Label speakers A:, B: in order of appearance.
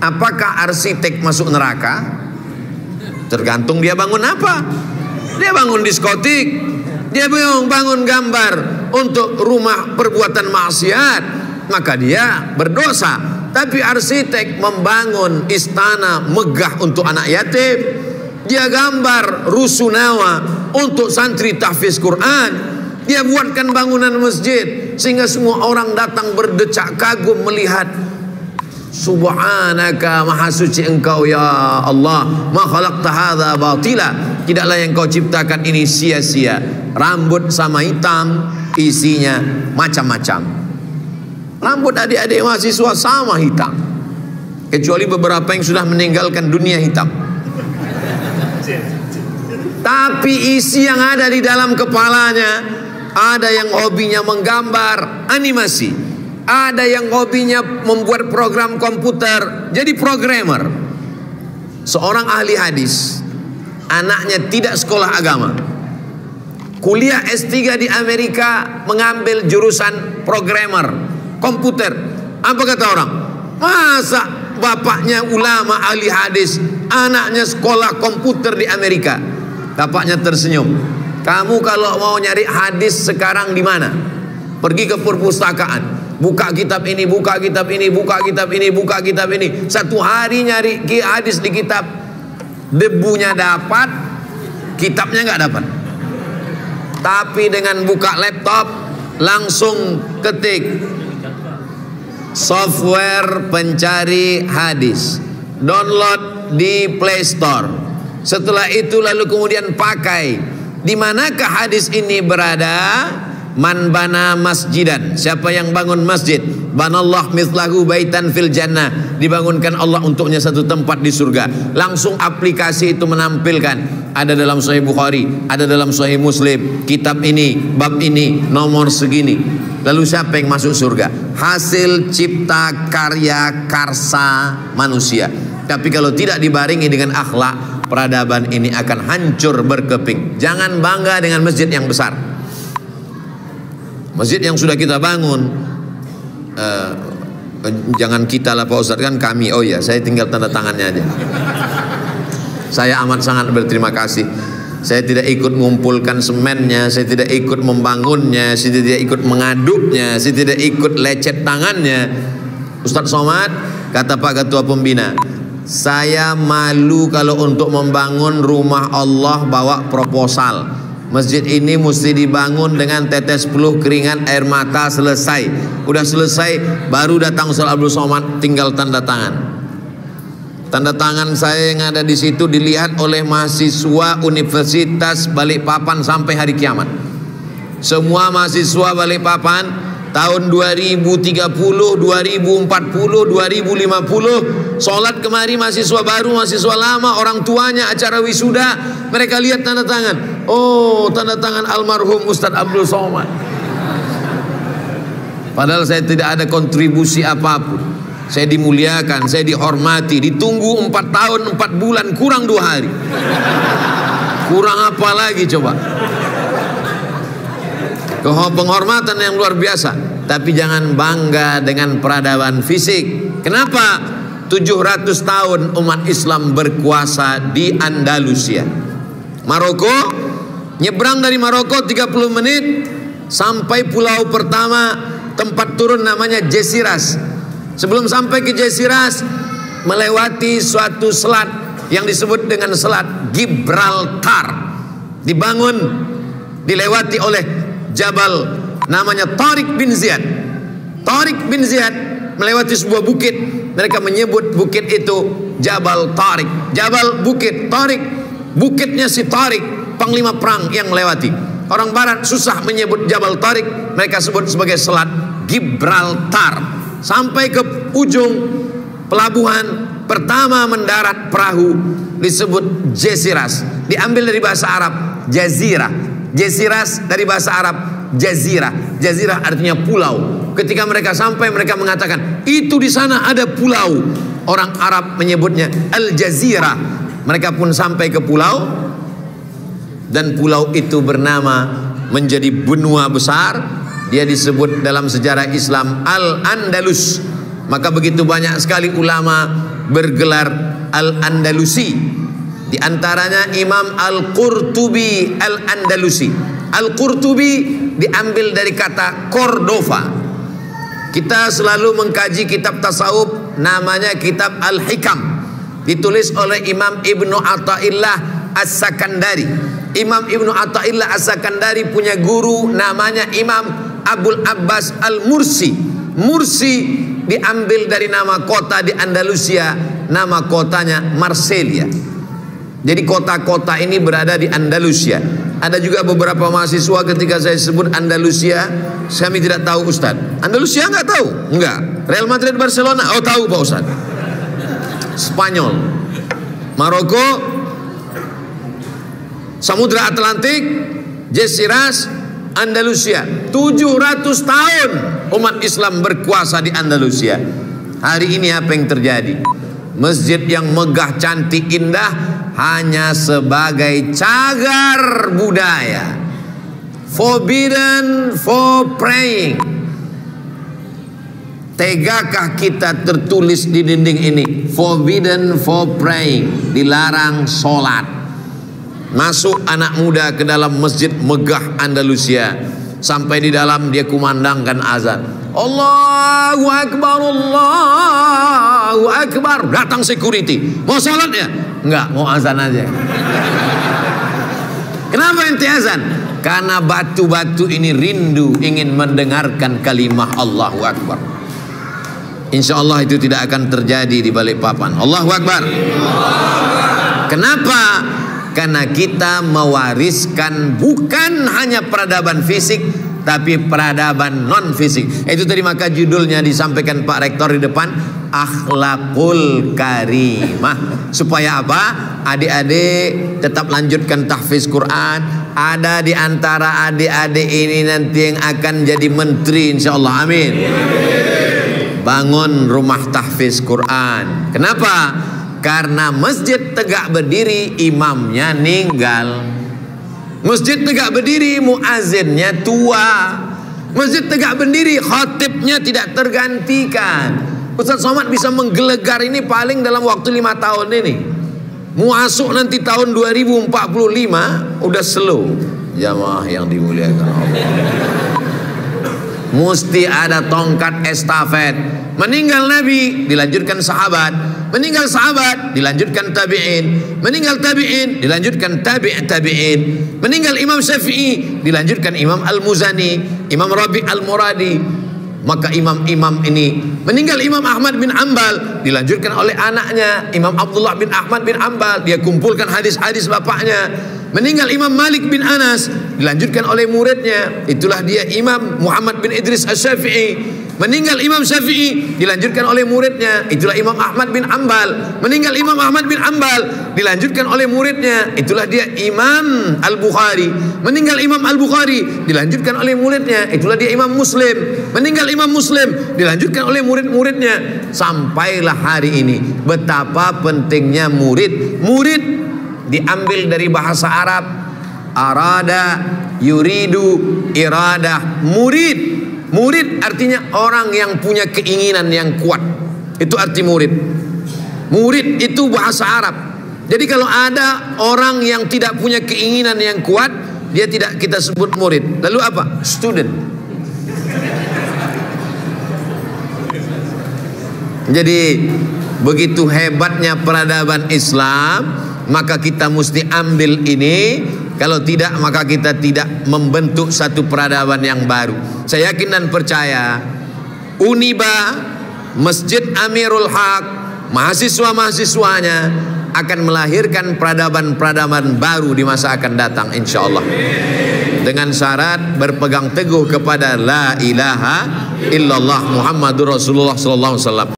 A: Apakah arsitek masuk neraka? Tergantung dia bangun apa. Dia bangun diskotik, dia bangun gambar untuk rumah perbuatan maksiat, maka dia berdosa. Tapi arsitek membangun istana megah untuk anak yatim, dia gambar rusunawa untuk santri tahfiz Quran, dia buatkan bangunan masjid sehingga semua orang datang berdecak kagum melihat. Subhanaka, maha suci engkau ya Allah, ma khalaqta hadza batila, tidaklah yang kau ciptakan ini sia-sia. Rambut sama hitam, isinya macam-macam. Rambut adik-adik mahasiswa sama hitam, kecuali beberapa yang sudah meninggalkan dunia hitam. Tapi isi yang ada di dalam kepalanya, ada yang hobinya menggambar animasi, ada yang hobinya membuat program komputer, jadi programmer. Seorang ahli hadis, anaknya tidak sekolah agama, kuliah S3 di Amerika, mengambil jurusan programmer komputer. Apa kata orang? Masa bapaknya ulama ahli hadis, anaknya sekolah komputer di Amerika? Bapaknya tersenyum. Kamu kalau mau nyari hadis sekarang di mana? Pergi ke perpustakaan, buka kitab ini, buka kitab ini, buka kitab ini, buka kitab ini. Satu hari nyari hadis di kitab, debunya dapat, kitabnya nggak dapat. Tapi dengan buka laptop, langsung ketik software pencari hadis, download di Play Store. Setelah itu lalu kemudian pakai. Di manakah hadis ini berada? Man bana masjidan, siapa yang bangun masjid, banallah mithlahu baitan fil jannah, dibangunkan Allah untuknya satu tempat di surga. Langsung aplikasi itu menampilkan, ada dalam Sahih Bukhari, ada dalam Sahih Muslim, kitab ini, bab ini, nomor segini. Lalu siapa yang masuk surga? Hasil cipta karya karsa manusia. Tapi kalau tidak dibarengi dengan akhlak, peradaban ini akan hancur berkeping. Jangan bangga dengan masjid yang besar. Masjid yang sudah kita bangun, jangan kita lah Pak Ustadz, kan kami. Oh ya, saya tinggal tanda tangannya aja. Saya amat sangat berterima kasih. Saya tidak ikut mengumpulkan semennya, saya tidak ikut membangunnya, saya tidak ikut mengaduknya, saya tidak ikut lecet tangannya. Ustadz Somad, kata Pak Ketua Pembina, saya malu kalau untuk membangun rumah Allah bawa proposal. Masjid ini mesti dibangun dengan tetes peluh keringat air mata, selesai. Udah selesai baru datang Ustaz Abdul Somad, tinggal tanda tangan. Tanda tangan saya yang ada di situ dilihat oleh mahasiswa Universitas Balikpapan sampai hari kiamat. Semua mahasiswa Balikpapan tahun 2030, 2040, 2050 sholat kemari, mahasiswa baru, mahasiswa lama, orang tuanya, acara wisuda, mereka lihat tanda tangan. Oh, tanda tangan almarhum Ustadz Abdul Somad. Padahal saya tidak ada kontribusi apapun. Saya dimuliakan, saya dihormati, ditunggu 4 tahun 4 bulan, kurang 2 hari. Kurang apa lagi coba? Penghormatan yang luar biasa. Tapi jangan bangga dengan peradaban fisik. Kenapa? 700 tahun umat Islam berkuasa di Andalusia, Maroko. Nyebrang dari Maroko 30 menit sampai pulau pertama, tempat turun namanya Jesiras. Sebelum sampai ke Jesiras, melewati suatu selat yang disebut dengan selat Gibraltar. Dibangun, dilewati oleh Jabal namanya Tariq bin Ziyad. Tariq bin Ziyad melewati sebuah bukit. Mereka menyebut bukit itu Jabal Tariq. Jabal bukit Tariq, bukitnya si Tariq, panglima perang yang melewati. Orang barat susah menyebut Jabal Tariq, mereka sebut sebagai selat Gibraltar. Sampai ke ujung pelabuhan pertama mendarat perahu disebut Jesiras. Diambil dari bahasa Arab Jazirah. Jesiras dari bahasa Arab Jazirah. Jazirah artinya pulau. Ketika mereka sampai, mereka mengatakan itu di sana ada pulau. Orang Arab menyebutnya Al-Jazirah. Mereka pun sampai ke pulau, dan pulau itu bernama menjadi benua besar. Dia disebut dalam sejarah Islam Al-Andalus. Maka begitu banyak sekali ulama bergelar Al-Andalusi. Di antaranya Imam Al-Qurtubi Al-Andalusi. Al-Qurtubi diambil dari kata Cordova. Kita selalu mengkaji kitab tasawuf, namanya kitab Al-Hikam, ditulis oleh Imam Ibnu Athaillah As-Sakandari. Imam Ibnu Athaillah As-Sakandari punya guru namanya Imam Abul Abbas Al-Mursi. Mursi diambil dari nama kota di Andalusia, nama kotanya Marseilla. Jadi kota-kota ini berada di Andalusia. Ada juga beberapa mahasiswa ketika saya sebut Andalusia, kami tidak tahu Ustaz. Andalusia nggak tahu? Enggak. Real Madrid, Barcelona? Oh tahu Pak Ustaz. Spanyol, Maroko, Samudra Atlantik, Jasiras, Andalusia. 700 tahun umat Islam berkuasa di Andalusia. Hari ini apa yang terjadi? Masjid yang megah, cantik, indah hanya sebagai cagar budaya, forbidden for praying. Tegakah kita tertulis di dinding ini forbidden for praying, dilarang sholat? Masuk anak muda ke dalam masjid megah Andalusia, sampai di dalam dia kumandangkan azan, Allahu Akbar, Allahu Akbar. Datang security, mau sholat ya? Enggak, mau azan aja. Kenapa ente azan? Karena batu-batu ini rindu ingin mendengarkan kalimah Allahu Akbar. Insya Allah itu tidak akan terjadi di Balikpapan. Allahu Akbar. Kenapa? Karena kita mewariskan bukan hanya peradaban fisik, tapi peradaban non fisik. Itu tadi maka judulnya disampaikan Pak Rektor di depan, akhlakul karimah. Supaya apa? Adik-adik tetap lanjutkan tahfiz Quran. Ada di antara adik-adik ini nanti yang akan jadi menteri, insya Allah. Amin. Bangun rumah tahfiz Quran. Kenapa? Karena masjid tegak berdiri, imamnya ninggal. Masjid tegak berdiri, muazzinnya tua. Masjid tegak berdiri, khatibnya tidak tergantikan. Ustaz Somad bisa menggelegar ini paling dalam waktu 5 tahun ini. Muasuk nanti tahun 2045 udah slow. Jamaah yang dimuliakan Allah, mesti ada tongkat estafet. Meninggal Nabi, dilanjutkan sahabat. Meninggal sahabat, dilanjutkan tabi'in. Meninggal tabi'in, dilanjutkan tabi'in. Meninggal Imam Syafi'i, dilanjutkan Imam Al-Muzani, Imam Rabi' Al-Muradi. Maka imam-imam ini, meninggal Imam Ahmad bin Ambal, dilanjutkan oleh anaknya Imam Abdullah bin Ahmad bin Ambal. Dia kumpulkan hadis-hadis bapaknya. Meninggal Imam Malik bin Anas, dilanjutkan oleh muridnya. Itulah dia Imam Muhammad bin Idris Asy-Syafi'i. Meninggal Imam Syafi'i, dilanjutkan oleh muridnya. Itulah Imam Ahmad bin Ambal. Meninggal Imam Ahmad bin Ambal, dilanjutkan oleh muridnya. Itulah dia Imam Al-Bukhari. Meninggal Imam Al-Bukhari, dilanjutkan oleh muridnya. Itulah dia Imam Muslim. Meninggal Imam Muslim, dilanjutkan oleh murid-muridnya. Sampailah hari ini betapa pentingnya murid. Murid diambil dari bahasa Arab, arada, yuridu, iradah. Murid, murid artinya orang yang punya keinginan yang kuat. Itu arti murid. Murid itu bahasa Arab. Jadi kalau ada orang yang tidak punya keinginan yang kuat, dia tidak kita sebut murid. Lalu apa? Student. Jadi begitu hebatnya peradaban Islam, maka kita mesti ambil ini. Kalau tidak, maka kita tidak membentuk satu peradaban yang baru. Saya yakin dan percaya Uniba, Masjid Amirul Haq, mahasiswa-mahasiswanya akan melahirkan peradaban-peradaban baru di masa akan datang, insya Allah. Dengan syarat berpegang teguh kepada la ilaha illallah Muhammadur Rasulullah sallallahu alaihi wasallam.